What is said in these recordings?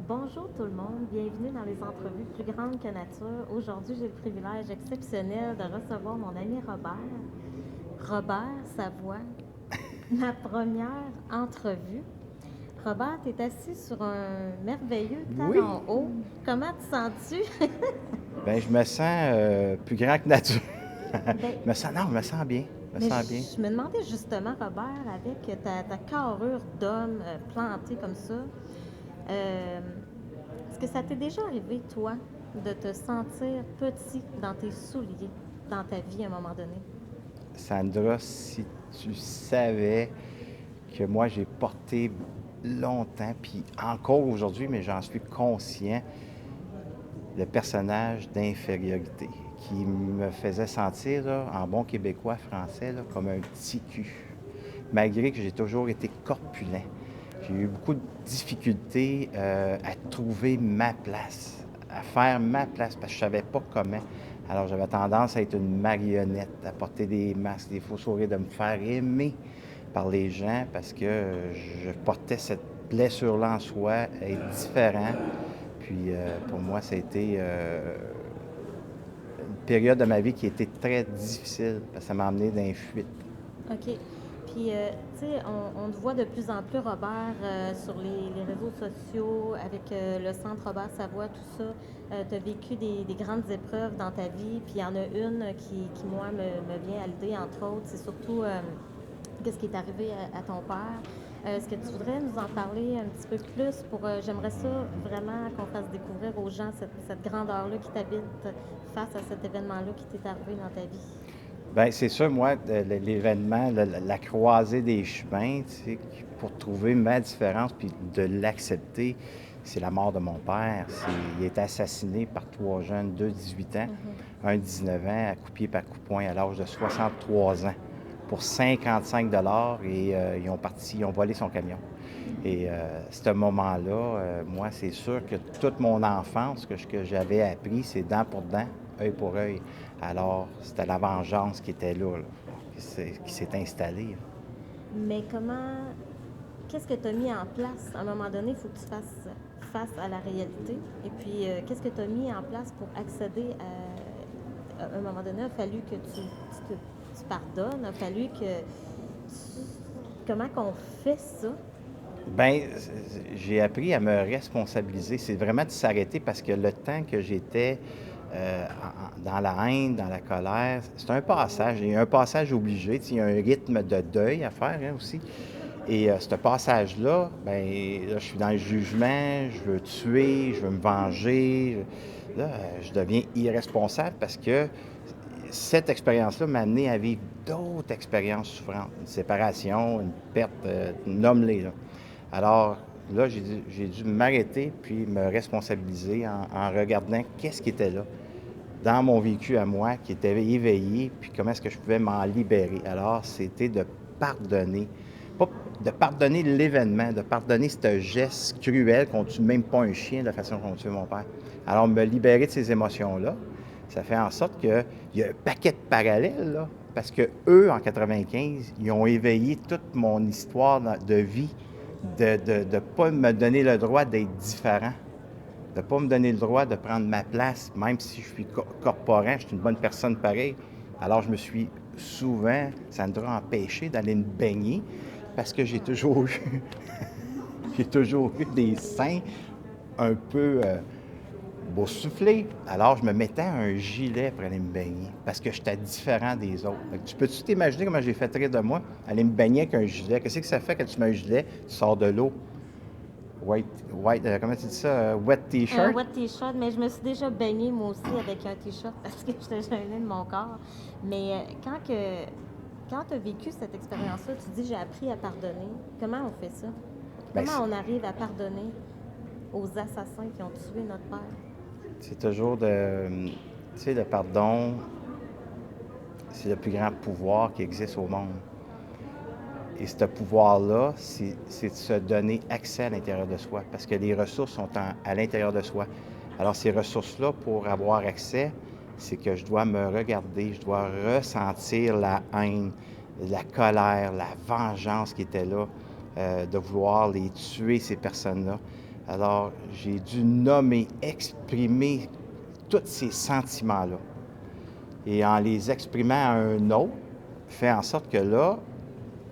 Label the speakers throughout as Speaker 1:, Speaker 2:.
Speaker 1: Bonjour tout le monde, bienvenue dans les entrevues plus grandes que nature. Aujourd'hui, j'ai le privilège exceptionnel de recevoir mon ami Robert. Robert Savoie, ma première entrevue. Robert, tu es assis sur un merveilleux
Speaker 2: Oui,
Speaker 1: talon haut. Comment te sens-tu?
Speaker 2: ben je me sens plus grand que nature.
Speaker 1: Ben,
Speaker 2: Je me sens bien. Je me
Speaker 1: mais
Speaker 2: sens bien.
Speaker 1: je me demandais justement, Robert, avec ta carrure d'homme plantée comme ça, euh, est-ce que ça t'est déjà arrivé, toi, de te sentir petit dans tes souliers dans ta vie à un moment donné?
Speaker 2: Sandra, si tu savais que moi j'ai porté longtemps, puis encore aujourd'hui, mais j'en suis conscient, le personnage d'infériorité qui me faisait sentir, là, en bon québécois français, là, comme un petit cul. Malgré que j'ai toujours été corpulent. J'ai eu beaucoup de difficultés à trouver ma place, à faire ma place, parce que je ne savais pas comment. Alors j'avais tendance à être une marionnette, à porter des masques, des faux sourires, de me faire aimer par les gens parce que je portais cette blessure-là en soi, être différent. Puis pour moi, ça a été une période de ma vie qui a été très difficile parce que ça m'a amené dans une fuite.
Speaker 1: OK. Puis, tu sais, on te voit de plus en plus, Robert, sur les réseaux sociaux, avec le Centre Robert Savoie, tout ça. Tu as vécu des grandes épreuves dans ta vie, puis il y en a une qui moi, me vient à l'idée, entre autres. C'est surtout qu'est-ce qui est arrivé à ton père. Est-ce que tu voudrais nous en parler un petit peu plus pour, j'aimerais ça vraiment qu'on fasse découvrir aux gens cette grandeur-là qui t'habite face à cet événement-là qui t'est arrivé dans ta vie.
Speaker 2: Bien, c'est sûr, moi, l'événement, la croisée des chemins, tu sais, pour trouver ma différence puis de l'accepter, c'est la mort de mon père. Il a été assassiné par trois jeunes, deux 18 ans,
Speaker 1: Mhm.
Speaker 2: un 19 ans, à coups de pied par coup de poing à l'âge de 63 ans, pour 55 et ils ont volé son camion. Et ce moment-là, moi, c'est sûr que toute mon enfance, que j'avais appris, c'est dent pour dent, œil pour œil. Alors, c'était la vengeance qui était là, qui s'est installée, là.
Speaker 1: Mais qu'est-ce que tu as mis en place? À un moment donné, il faut que tu fasses face à la réalité. Et puis, qu'est-ce que tu as mis en place pour accéder à un moment donné, il a fallu que tu pardonnes, il a fallu que comment qu'on fait ça?
Speaker 2: Bien, j'ai appris à me responsabiliser. C'est vraiment de s'arrêter parce que le temps que j'étais dans la haine, dans la colère, c'est un passage. Il y a un passage obligé. Tu sais, il y a un rythme de deuil à faire, hein, aussi. Et ce passage-là, ben là, je suis dans le jugement, je veux tuer, je veux me venger. Là, je deviens irresponsable parce que cette expérience-là m'a amené à vivre d'autres expériences souffrantes. Une séparation, une perte, nomme-les, là. Alors là, j'ai dû m'arrêter puis me responsabiliser en regardant qu'est-ce qui était là dans mon vécu à moi, qui était éveillé, puis comment est-ce que je pouvais m'en libérer. Alors, c'était de pardonner. Pas de pardonner l'événement, de pardonner ce geste cruel qu'on tue même pas un chien de la façon qu'on tue mon père. Alors, me libérer de ces émotions-là, ça fait en sorte qu'il y a un paquet de parallèles, là, parce que eux, en 95, ils ont éveillé toute mon histoire de vie, de ne pas me donner le droit d'être différent, de ne pas me donner le droit de prendre ma place, même si je suis corporant, je suis une bonne personne pareil. Alors, je me suis souvent, Sandra, empêché d'aller me baigner parce que j'ai toujours eu des seins un peu boursouflés. Alors, je me mettais un gilet pour aller me baigner parce que j'étais différent des autres. Tu peux-tu t'imaginer comment j'ai fait rire de moi? Aller me baigner avec un gilet. Qu'est-ce que ça fait quand tu mets un gilet, tu sors de l'eau? Comment tu dis ça? Wet
Speaker 1: Un
Speaker 2: t-shirt?
Speaker 1: wet t-shirt, mais je me suis déjà baignée moi aussi avec un t-shirt parce que j'étais gênée de mon corps. Mais quand tu as vécu cette expérience-là, tu dis j'ai appris à pardonner. Comment on fait ça?
Speaker 2: Ben,
Speaker 1: Comment on arrive à pardonner aux assassins qui ont tué notre père?
Speaker 2: c'est toujours de. Tu sais, le pardon, c'est le plus grand pouvoir qui existe au monde. Et ce pouvoir-là, c'est de se donner accès à l'intérieur de soi, parce que les ressources sont à l'intérieur de soi. Alors, ces ressources-là, pour avoir accès, c'est que je dois me regarder, je dois ressentir la haine, la colère, la vengeance qui était là, de vouloir les tuer, ces personnes-là. Alors, j'ai dû nommer, exprimer tous ces sentiments-là. Et en les exprimant à un autre, fait en sorte que là,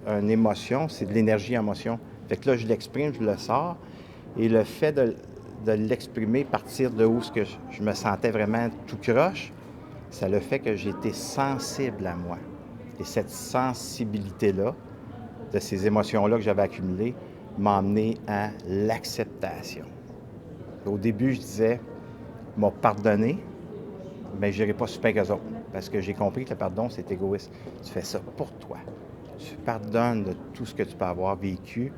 Speaker 2: une émotion, c'est de l'énergie-émotion. Fait que là, je l'exprime, je le sors. Et le fait de l'exprimer, partir de où ce que je me sentais vraiment tout croche, ça le fait que j'étais sensible à moi. Et cette sensibilité-là, de ces émotions-là que j'avais accumulées, m'a amené à l'acceptation. Au début, je disais, m'a pardonné, mais je n'irai pas super qu'eux autres. Parce que j'ai compris que le pardon, c'est égoïste. Tu fais ça pour toi. Tu pardonnes de tout ce que tu peux avoir vécu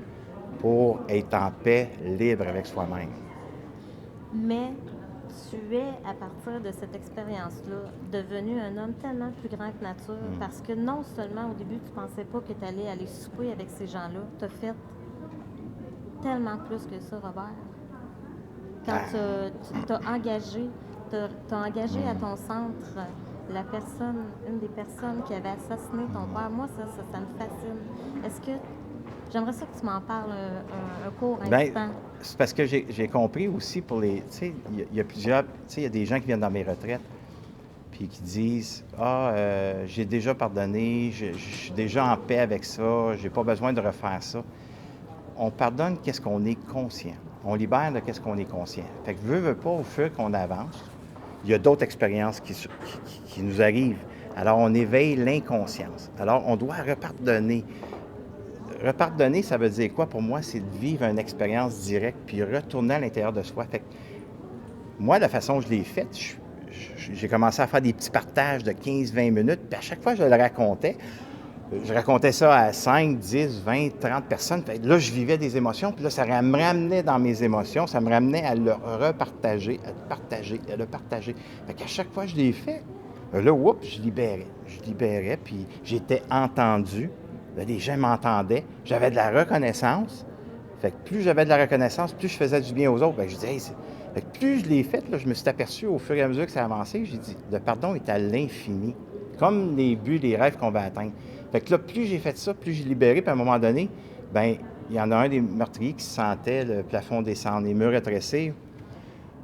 Speaker 2: pour être en paix, libre avec soi-même.
Speaker 1: Mais tu es, à partir de cette expérience-là, devenu un homme tellement plus grand que nature parce que non seulement au début, tu ne pensais pas que tu allais aller souper avec ces gens-là, tu as fait tellement plus que ça, Robert. Quand tu t'as engagé, t'as engagé à ton centre la personne, une des personnes qui avait assassiné ton père. Moi, ça me fascine. Est-ce que j'aimerais ça que tu m'en parles un court
Speaker 2: Bien,
Speaker 1: instant?
Speaker 2: c'est parce que j'ai compris aussi pour les. Tu sais, il y a plusieurs. Tu sais, il y a des gens qui viennent dans mes retraites puis qui disent ah, j'ai déjà pardonné, je suis déjà en paix avec ça, j'ai pas besoin de refaire ça. On pardonne qu'est-ce qu'on est conscient. On libère de qu'est-ce qu'on est conscient. Fait que veut pas, au fur qu'on avance, il y a d'autres expériences qui nous arrivent. Alors, on éveille l'inconscience. Alors, on doit repardonner. Repardonner, ça veut dire quoi pour moi? C'est de vivre une expérience directe puis retourner à l'intérieur de soi. Fait que moi, la façon que je l'ai faite, j'ai commencé à faire des petits partages de 15-20 minutes, puis à chaque fois que je le racontais, je racontais ça à 5, 10, 20, 30 personnes. Fait que là, je vivais des émotions, puis là, ça me ramenait dans mes émotions, ça me ramenait à le repartager, à le partager, à le partager. Fait qu'à chaque fois que je l'ai fait, là, oups, je libérais. Je libérais, puis j'étais entendu. Là, les gens m'entendaient. J'avais de la reconnaissance. Fait que plus j'avais de la reconnaissance, plus je faisais du bien aux autres. Fait que je disais, hey, fait que plus je l'ai fait, là, je me suis aperçu au fur et à mesure que ça avançait, j'ai dit, le pardon est à l'infini. Comme les buts, les rêves qu'on va atteindre. Fait que là, plus j'ai fait ça, plus j'ai libéré, puis à un moment donné, bien, il y en a un des meurtriers qui sentait le plafond descendre, les murs rétrécir.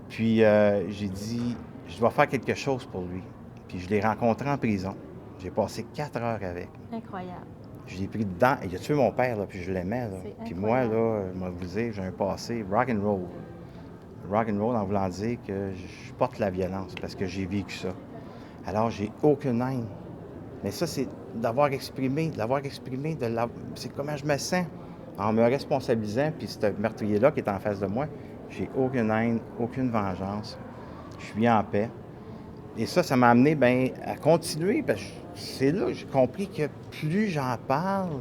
Speaker 2: Puis j'ai dit, je dois faire quelque chose pour lui. Puis je l'ai rencontré en prison. J'ai passé 4 heures avec.
Speaker 1: Incroyable.
Speaker 2: Je l'ai pris dedans. Il a tué mon père, là, puis je l'aimais. Là. Puis moi, là, je vais vous dire, j'ai un passé rock and roll. Rock and roll en voulant dire que je porte la violence parce que j'ai vécu ça. Alors, j'ai aucune haine. Mais ça, c'est d'avoir exprimé, c'est comment je me sens en me responsabilisant, puis ce meurtrier-là qui est en face de moi, j'ai aucune haine, aucune vengeance. Je suis en paix. Et ça m'a amené bien à continuer, parce que c'est là que j'ai compris que plus j'en parle,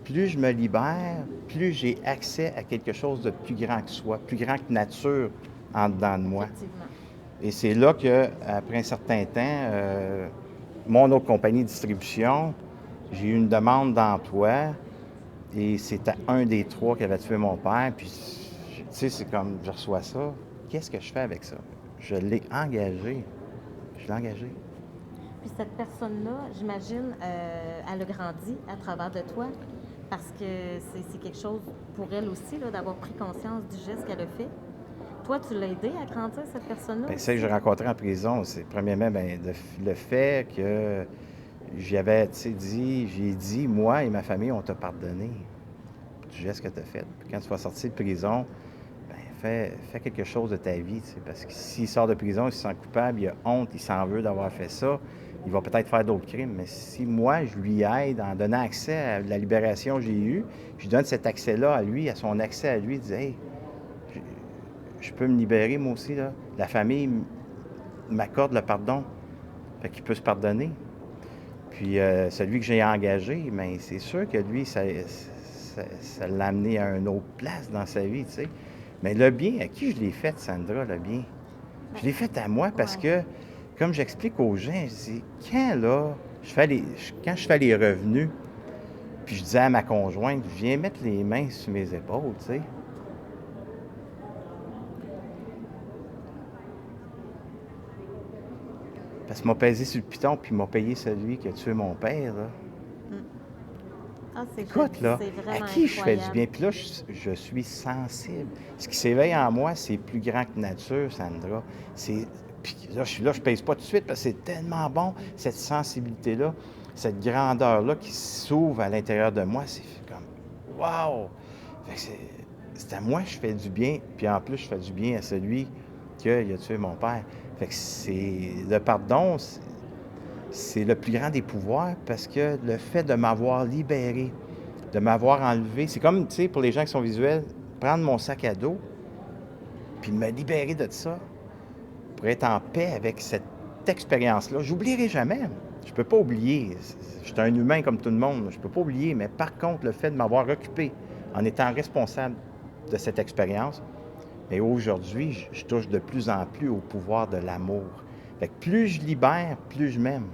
Speaker 2: plus je me libère, plus j'ai accès à quelque chose de plus grand que soi, plus grand que nature en dedans de moi.
Speaker 1: Effectivement.
Speaker 2: Et c'est là qu'après un certain temps, mon autre compagnie de distribution, j'ai eu une demande d'emploi et c'était un des 3 qui avait tué mon père. Puis, tu sais, c'est comme, je reçois ça. Qu'est-ce que je fais avec ça? Je l'ai engagé. Je l'ai engagé.
Speaker 1: Puis cette personne-là, j'imagine, elle a grandi à travers de toi parce que c'est quelque chose pour elle aussi, là, d'avoir pris conscience du geste qu'elle a fait. Toi, tu l'as aidé à grandir, cette personne-là?
Speaker 2: Bien, celle que j'ai rencontrée en prison, c'est premièrement bien, le fait que j'avais, tu sais, j'ai dit, moi et ma famille, on t'a pardonné du geste que tu as fait. Puis quand tu vas sortir de prison, bien, fais quelque chose de ta vie, tu sais, parce que s'il sort de prison, il se sent coupable, il a honte, il s'en veut d'avoir fait ça, il va peut-être faire d'autres crimes. Mais si moi, je lui aide en donnant accès à la libération que j'ai eue, je lui donne cet accès-là à lui, à son accès à lui, il dit, hey, je peux me libérer moi aussi, là. La famille m'accorde le pardon, fait qu'il peut se pardonner. Puis celui que j'ai engagé, bien, c'est sûr que lui, ça l'a amené à une autre place dans sa vie, tu sais. Mais le bien, à qui je l'ai fait, Sandra, le bien? Je l'ai fait à moi parce que, comme j'explique aux gens, je dis, quand je fais les revenus, puis je disais à ma conjointe, viens mettre les mains sur mes épaules, tu sais. Parce qu'il m'a pesé sur le piton, puis il m'a payé celui qui a tué mon père, là.
Speaker 1: Ah,
Speaker 2: Écoute, là,
Speaker 1: c'est
Speaker 2: à
Speaker 1: vraiment
Speaker 2: qui je fais du
Speaker 1: incroyable.
Speaker 2: bien? Puis là, je suis sensible. Ce qui s'éveille en moi, c'est plus grand que nature, Sandra. C'est, puis là, je pèse pas tout de suite parce que c'est tellement bon, cette sensibilité-là, cette grandeur-là qui s'ouvre à l'intérieur de moi. C'est comme, wow! Fait que c'est à moi que je fais du bien, puis en plus, je fais du bien à celui qui a tué mon père. Fait que c'est le pardon, c'est le plus grand des pouvoirs parce que le fait de m'avoir libéré, de m'avoir enlevé, c'est comme, tu sais, pour les gens qui sont visuels, prendre mon sac à dos puis me libérer de ça pour être en paix avec cette expérience-là. J'oublierai jamais. Je peux pas oublier. Je suis un humain comme tout le monde. Je peux pas oublier. Mais par contre, le fait de m'avoir occupé en étant responsable de cette expérience, mais aujourd'hui, je touche de plus en plus au pouvoir de l'amour. Fait que plus je libère, plus je m'aime.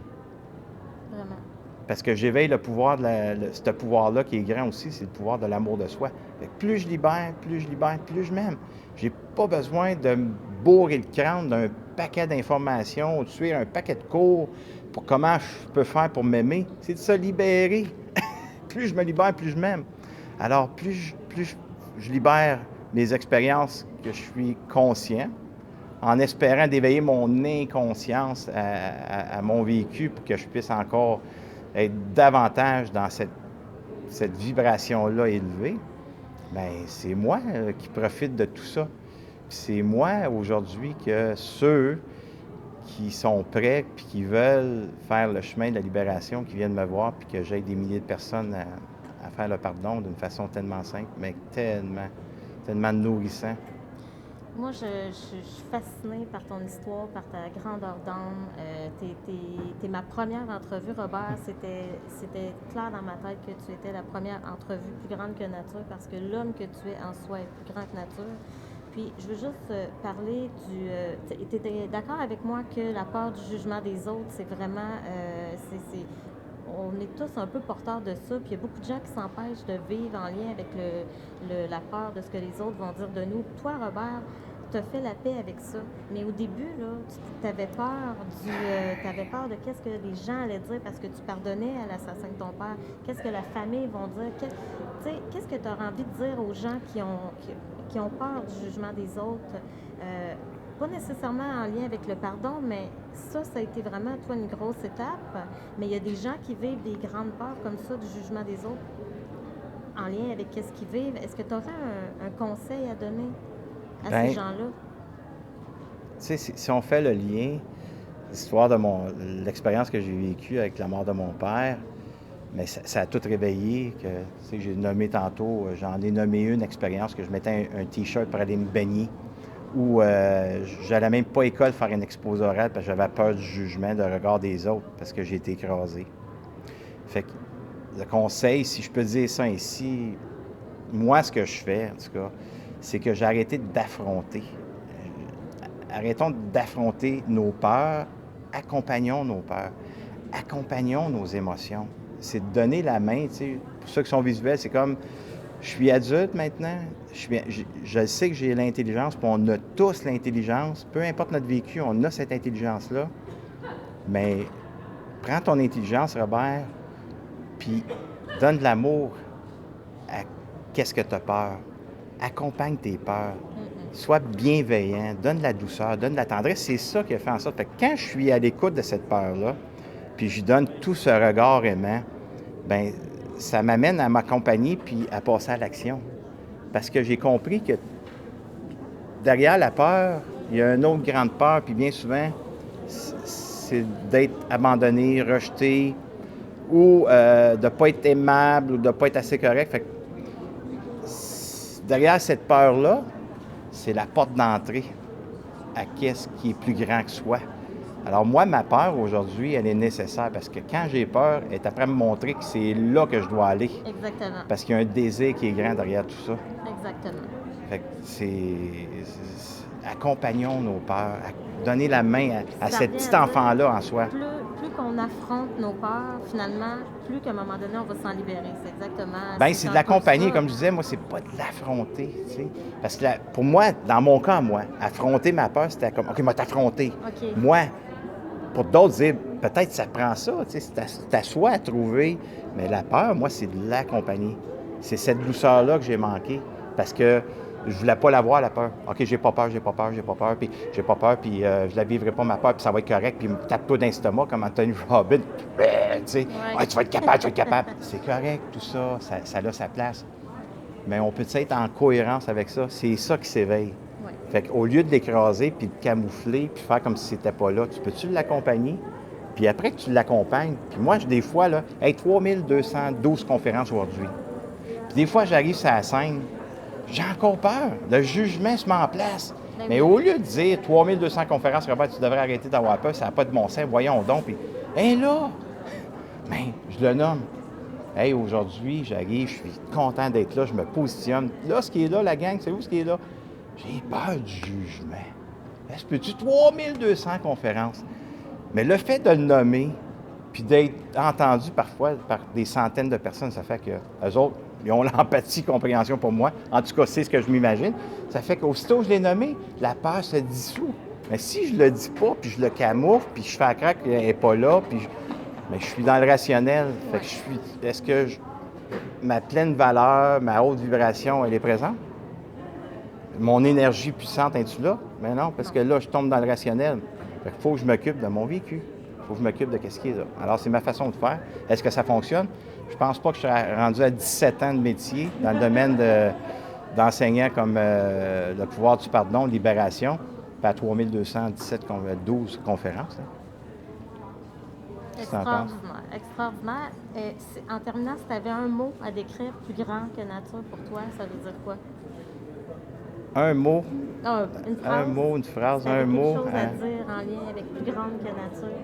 Speaker 1: Vraiment.
Speaker 2: Parce que j'éveille le pouvoir ce pouvoir-là qui est grand aussi, c'est le pouvoir de l'amour de soi. Fait que plus je libère, plus je m'aime. J'ai pas besoin de me bourrer le crâne d'un paquet d'informations ou de suivre un paquet de cours pour comment je peux faire pour m'aimer. C'est de se libérer. Plus je me libère, plus je m'aime. Alors, je libère mes expériences que je suis conscient, en espérant d'éveiller mon inconscience à mon vécu pour que je puisse encore être davantage dans cette vibration-là élevée, bien, c'est moi qui profite de tout ça. C'est moi aujourd'hui que ceux qui sont prêts puis qui veulent faire le chemin de la libération, qui viennent me voir puis que j'aide des milliers de personnes à faire le pardon d'une façon tellement simple, mais tellement nourrissant.
Speaker 1: Moi, je suis fascinée par ton histoire, par ta grandeur d'âme. T'es ma première entrevue, Robert. C'était clair dans ma tête que tu étais la première entrevue plus grande que nature parce que l'homme que tu es en soi est plus grand que nature. Puis, je veux juste parler du... Tu étais d'accord avec moi que la peur du jugement des autres, c'est vraiment... on est tous un peu porteurs de ça, puis il y a beaucoup de gens qui s'empêchent de vivre en lien avec la peur de ce que les autres vont dire de nous. Toi, Robert, tu as fait la paix avec ça. Mais au début, là, tu avais peur t'avais peur de qu'est-ce que les gens allaient dire parce que tu pardonnais à l'assassin de ton père. Qu'est-ce que la famille vont dire? Qu'est-ce que tu auras envie de dire aux gens qui ont peur du jugement des autres? Pas nécessairement en lien avec le pardon, mais ça a été vraiment, toi, une grosse étape. Mais il y a des gens qui vivent des grandes peurs comme ça du jugement des autres en lien avec ce qu'ils vivent. Est-ce que tu aurais un conseil à donner à ces
Speaker 2: Bien,
Speaker 1: gens-là?
Speaker 2: tu sais, si on fait le lien, l'histoire de l'expérience que j'ai vécue avec la mort de mon père, mais ça a tout réveillé. Que, tu sais, j'ai nommé tantôt, j'en ai nommé une expérience que je mettais un T-shirt pour aller me baigner, où j'allais même pas à l'école faire une exposé orale parce que j'avais peur du jugement, du regard des autres, parce que j'ai été écrasé. Fait que le conseil, si je peux dire ça ici, moi, ce que je fais, en tout cas, c'est que j'ai arrêté d'affronter. Arrêtons d'affronter nos peurs, accompagnons nos peurs, accompagnons nos émotions. C'est de donner la main, tu sais. Pour ceux qui sont visuels, c'est comme, je suis adulte maintenant, je sais que j'ai l'intelligence, puis on a tous l'intelligence, peu importe notre vécu, on a cette intelligence-là, mais prends ton intelligence, Robert, puis donne de l'amour à qu'est-ce que tu as peur. Accompagne tes peurs. Sois bienveillant, donne de la douceur, donne de la tendresse. C'est ça qui a fait en sorte que quand je suis à l'écoute de cette peur-là, puis je donne tout ce regard aimant, bien, ça m'amène à m'accompagner puis à passer à l'action. Parce que j'ai compris que derrière la peur, il y a une autre grande peur, puis bien souvent, c'est d'être abandonné, rejeté, ou de ne pas être aimable, ou de ne pas être assez correct. Fait que derrière cette peur-là, c'est la porte d'entrée à qu'est-ce qui est plus grand que soi. Alors moi, ma peur aujourd'hui, elle est nécessaire parce que quand j'ai peur, elle est après me montrer que c'est là que je dois aller.
Speaker 1: Exactement.
Speaker 2: Parce qu'il y a un désir qui est grand derrière tout ça.
Speaker 1: Exactement.
Speaker 2: Fait que accompagnons nos peurs, donner la main à
Speaker 1: Ça
Speaker 2: cet
Speaker 1: revient
Speaker 2: petit
Speaker 1: à dire,
Speaker 2: enfant-là en soi.
Speaker 1: plus qu'on affronte nos peurs, finalement, plus qu'à un moment donné, on va s'en libérer. C'est exactement...
Speaker 2: Bien, c'est de
Speaker 1: un peu
Speaker 2: l'accompagner,
Speaker 1: ça.
Speaker 2: comme je disais, moi, c'est pas de l'affronter, tu sais. Parce que pour moi, dans mon cas, moi, affronter ma peur, c'était comme, OK, moi, t'affronter.
Speaker 1: OK.
Speaker 2: Moi, pour d'autres, dire, peut-être ça prend ça, tu sais, c'est à soi à trouver. Mais la peur, moi, c'est de l'accompagner. C'est cette douceur-là que j'ai manqué parce que je voulais pas l'avoir, la peur. OK, j'ai pas peur, j'ai pas peur, j'ai pas peur, puis j'ai pas peur, puis je la vivrai pas, ma peur, puis ça va être correct, puis il me tape tout dans l'estomac comme Anthony Robbins. Tu sais,
Speaker 1: Ouais.
Speaker 2: ah, tu vas être capable, tu vas être capable. C'est correct, tout ça, ça a sa place. Mais on peut être en cohérence avec ça. C'est ça qui s'éveille.
Speaker 1: Ouais.
Speaker 2: Fait qu'au lieu de l'écraser, puis de camoufler, puis faire comme si c'était pas là, tu peux-tu l'accompagner? Puis après que tu l'accompagnes, puis moi, des fois, là, hey, 3212 conférences aujourd'hui. Puis des fois, j'arrive sur la scène, j'ai encore peur. Le jugement se met en place.
Speaker 1: Ben
Speaker 2: Mais
Speaker 1: oui.
Speaker 2: au lieu de dire 3200 conférences, Robert, tu devrais arrêter d'avoir peur, ça n'a pas de bon sens, voyons donc. Puis, hé là, ben, je le nomme. Hey, aujourd'hui, j'arrive, je suis content d'être là, je me positionne. Là, ce qui est là, la gang, c'est où ce qui est là? J'ai peur du jugement. Est-ce que peux-tu 3200 conférences? Mais le fait de le nommer, puis d'être entendu parfois par des centaines de personnes, ça fait que eux autres, ils ont l'empathie, compréhension pour moi. En tout cas, c'est ce que je m'imagine. Ça fait qu'aussitôt que je l'ai nommé, la peur se dissout. Mais si je le dis pas, puis je le camoufle, puis je fais à craque qu'elle n'est pas là, puis mais je suis dans le rationnel. Fait que est-ce que ma pleine valeur, ma haute vibration, elle est présente? Mon énergie puissante, es-tu là? Mais non, parce que là, je tombe dans le rationnel. Fait qu'il faut que je m'occupe de mon vécu. Il faut que je m'occupe de ce qui est là. Alors, c'est ma façon de faire. Est-ce que ça fonctionne? Je pense pas que je serais rendu à 17 ans de métier dans le domaine d'enseignant comme le pouvoir du pardon, libération, puis à 12 conférences. Hein.
Speaker 1: Extraordinaire, extraordinaire. En terminant, si tu avais un mot à décrire plus grand que nature pour toi, ça veut dire quoi?
Speaker 2: Un mot,
Speaker 1: Non, une phrase.
Speaker 2: une phrase,
Speaker 1: Si t'avais
Speaker 2: un mot.
Speaker 1: quelque chose à dire en lien avec plus grande que nature.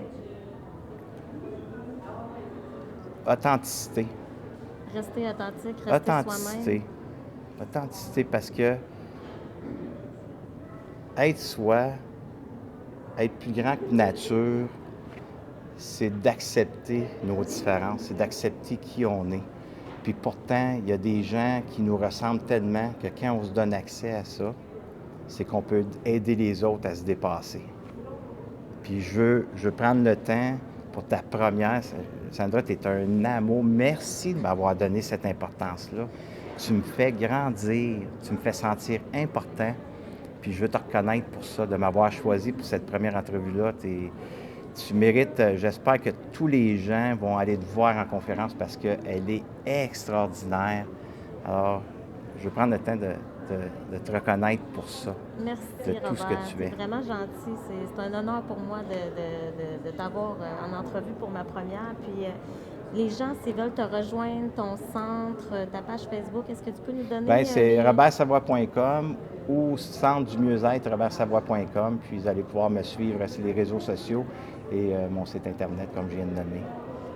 Speaker 2: Authenticité.
Speaker 1: Rester authentique, rester
Speaker 2: Authenticité.
Speaker 1: soi-même.
Speaker 2: Authenticité parce que être soi, être plus grand que nature, c'est d'accepter nos différences, c'est d'accepter qui on est. Puis pourtant, il y a des gens qui nous ressemblent tellement que quand on se donne accès à ça, c'est qu'on peut aider les autres à se dépasser. Puis je veux prendre le temps pour ta première. Sandra, tu es un amour. Merci de m'avoir donné cette importance-là. Tu me fais grandir, tu me fais sentir important. Puis je veux te reconnaître pour ça, de m'avoir choisi pour cette première entrevue-là. Tu mérites, j'espère que tous les gens vont aller te voir en conférence parce qu'elle est extraordinaire. Alors, je veux prendre le temps de te reconnaître pour ça.
Speaker 1: Merci,
Speaker 2: de
Speaker 1: Robert.
Speaker 2: tout ce que tu es.
Speaker 1: C'est vraiment gentil. C'est un honneur pour moi de t'avoir en entrevue pour ma première. Puis les gens, s'ils veulent te rejoindre, ton centre, ta page Facebook, est-ce que tu peux nous donner...
Speaker 2: Bien, c'est
Speaker 1: les-
Speaker 2: robertsavoie.com ou centre du mieux-être robertsavoie.com. Puis vous allez pouvoir me suivre sur les réseaux sociaux et mon site Internet, comme je viens de nommer,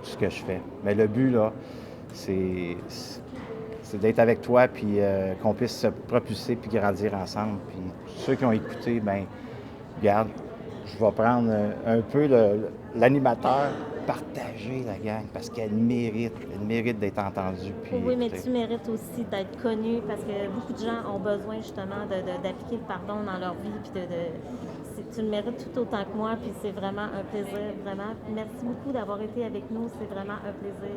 Speaker 2: tout ce que je fais. Mais le but, là, c'est d'être avec toi, puis qu'on puisse se propulser puis grandir ensemble. Puis ceux qui ont écouté, bien, regarde, je vais prendre un peu l'animateur, partager la gang, parce qu'elle mérite d'être entendue. Puis,
Speaker 1: Oui, mais
Speaker 2: écoutez.
Speaker 1: tu mérites aussi d'être connu parce que beaucoup de gens ont besoin justement d'appliquer le pardon dans leur vie. Puis tu le mérites tout autant que moi. Puis c'est vraiment un plaisir, vraiment. Merci beaucoup d'avoir été avec nous. C'est vraiment un plaisir.